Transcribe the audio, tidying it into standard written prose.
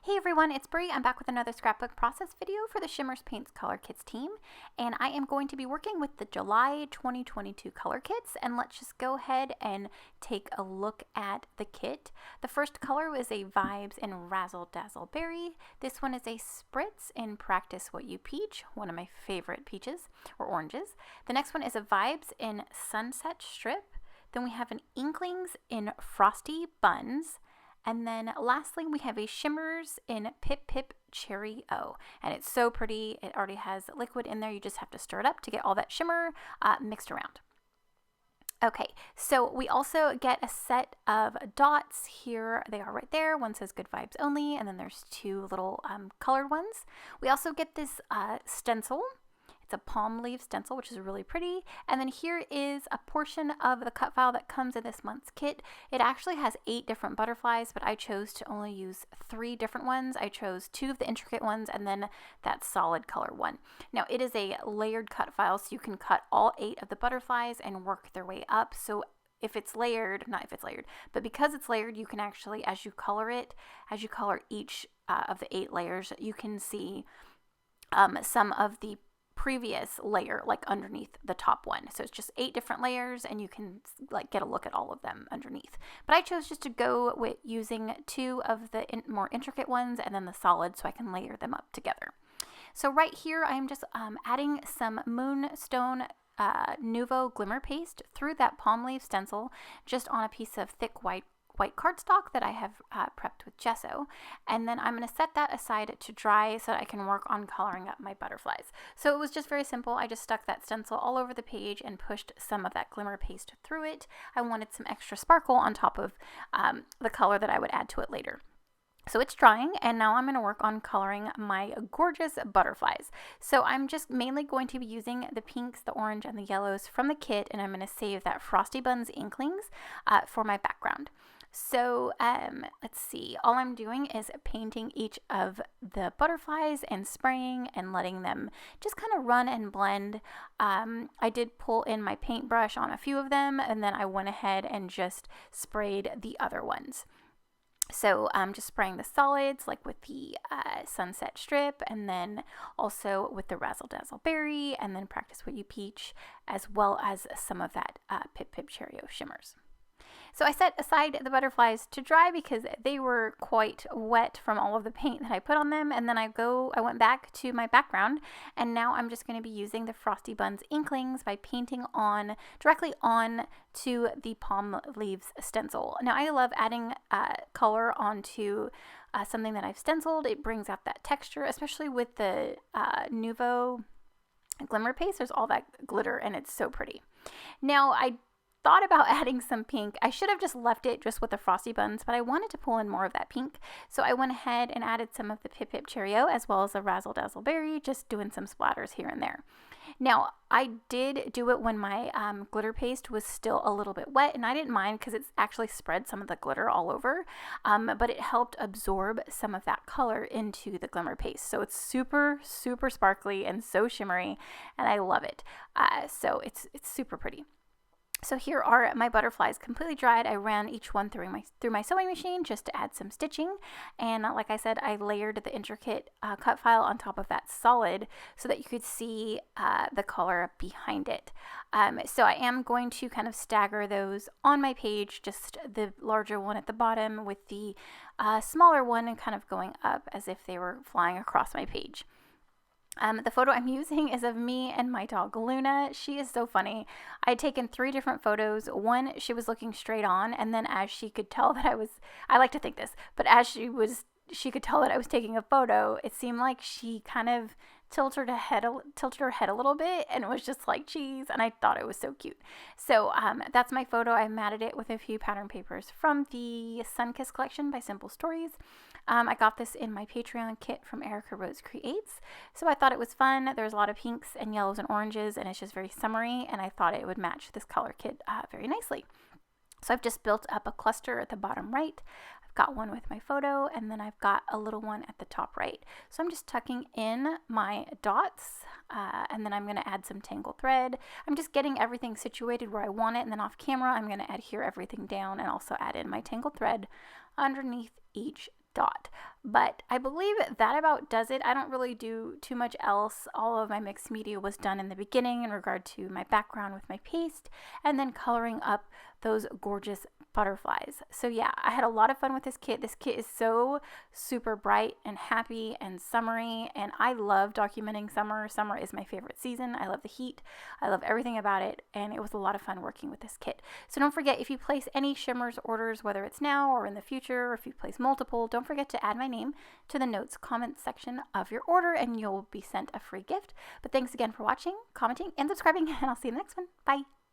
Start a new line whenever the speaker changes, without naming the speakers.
Hey everyone, it's Bri. I'm back with another scrapbook process video for the Shimmerz Paints color kits team, and I am going to be working with the July 2022 color kits, and let's just go ahead and take a look at the kit. The first color was a Vibes in Razzle Dazzle Berry. This one is a Spritz in Practice What You Peach, one of my favorite peaches or oranges. The next one is a Vibes in Sunset Strip. Then we have an Inklings in Frosty Buns. And then lastly, we have a Shimmerz in Pip Pip Cherry O. And it's so pretty. It already has liquid in there. You just have to stir it up to get all that shimmer mixed around. Okay, so we also get a set of dots. Here they are right there. One says Good Vibes Only, and then there's two little colored ones. We also get this stencil. It's a palm leaf stencil, which is really pretty. And then here is a portion of the cut file that comes in this month's kit. It actually has 8 different butterflies, but I chose to only use 3 different ones. I chose 2 of the intricate ones and then that solid color one. Now it is a layered cut file, so you can cut all 8 of the butterflies and work their way up. So if it's layered, not if it's layered, but because it's layered, you can actually, as you color each of the 8 layers, you can see some of the previous layer like underneath the top one. So it's just 8 different layers and you can like get a look at all of them underneath. But I chose just to go with using 2 of the more intricate ones and then the solid so I can layer them up together. So right here I'm just adding some Moonstone Nuvo Glimmer Paste through that palm leaf stencil just on a piece of thick white cardstock that I have prepped with gesso, and then I'm going to set that aside to dry so that I can work on coloring up my butterflies. So it was just very simple. I just stuck that stencil all over the page and pushed some of that glimmer paste through it. I wanted some extra sparkle on top of the color that I would add to it later. So it's drying, and now I'm going to work on coloring my gorgeous butterflies. So I'm just mainly going to be using the pinks, the orange, and the yellows from the kit, and I'm going to save that Frosty Buns Inklings for my background. So let's see, all I'm doing is painting each of the butterflies and spraying and letting them just kind of run and blend. I did pull in my paintbrush on a few of them, and then I went ahead and just sprayed the other ones. So I'm just spraying the solids like with the Sunset Strip, and then also with the Razzle Dazzle Berry, and then Practice What You Peach, as well as some of that Pip Pip Cherry O Shimmers. So I set aside the butterflies to dry because they were quite wet from all of the paint that I put on them, and then I went back to my background, and now I'm just going to be using the Frosty Buns Inklings by painting directly on to the palm leaves stencil. Now I love adding color onto something that I've stenciled. It brings out that texture, especially with the Nuvo Glimmer Paste. There's all that glitter and it's so pretty. Now I thought about adding some pink. I should have just left it just with the Frosty Buns, but I wanted to pull in more of that pink. So I went ahead and added some of the Pip Pip Cherry O as well as the Razzle Dazzle Berry, just doing some splatters here and there. Now, I did do it when my glitter paste was still a little bit wet, and I didn't mind because it's actually spread some of the glitter all over, but it helped absorb some of that color into the glimmer paste. So it's super, super sparkly and so shimmery, and I love it. So it's super pretty. So here are my butterflies completely dried. I ran each one through my sewing machine just to add some stitching, and like I said, I layered the intricate cut file on top of that solid so that you could see the color behind it. So I am going to kind of stagger those on my page, just the larger one at the bottom with the smaller one and kind of going up as if they were flying across my page. The photo I'm using is of me and my dog Luna. She is so funny. I had taken 3 different photos. One, she was looking straight on, and then as she could tell that I like to think this, but as she could tell that I was taking a photo, it seemed like she kind of tilted her head a little bit, and it was just like cheese, and I thought it was so cute. So that's my photo. I matted it with a few pattern papers from the Sunkiss collection by Simple Stories. I got this in my Patreon kit from Erica Rose Creates, so I thought it was fun. There's a lot of pinks and yellows and oranges, and it's just very summery, and I thought it would match this color kit very nicely. So I've just built up a cluster at the bottom right. I've got one with my photo, and then I've got a little one at the top right. So I'm just tucking in my dots, and then I'm going to add some tangled thread. I'm just getting everything situated where I want it, and then off camera I'm going to adhere everything down and also add in my tangled thread underneath each dot. But I believe that about does it. I don't really do too much else. All of my mixed media was done in the beginning in regard to my background with my paste and then coloring up those gorgeous butterflies. So yeah, I had a lot of fun with this kit. This kit is so super bright and happy and summery, and I love documenting summer. Summer is my favorite season. I love the heat. I love everything about it, and it was a lot of fun working with this kit. So don't forget, if you place any Shimmerz orders, whether it's now or in the future, or if you place multiple, don't forget to add my name to the notes comment section of your order, and you'll be sent a free gift. But thanks again for watching, commenting, and subscribing, and I'll see you in the next one. Bye!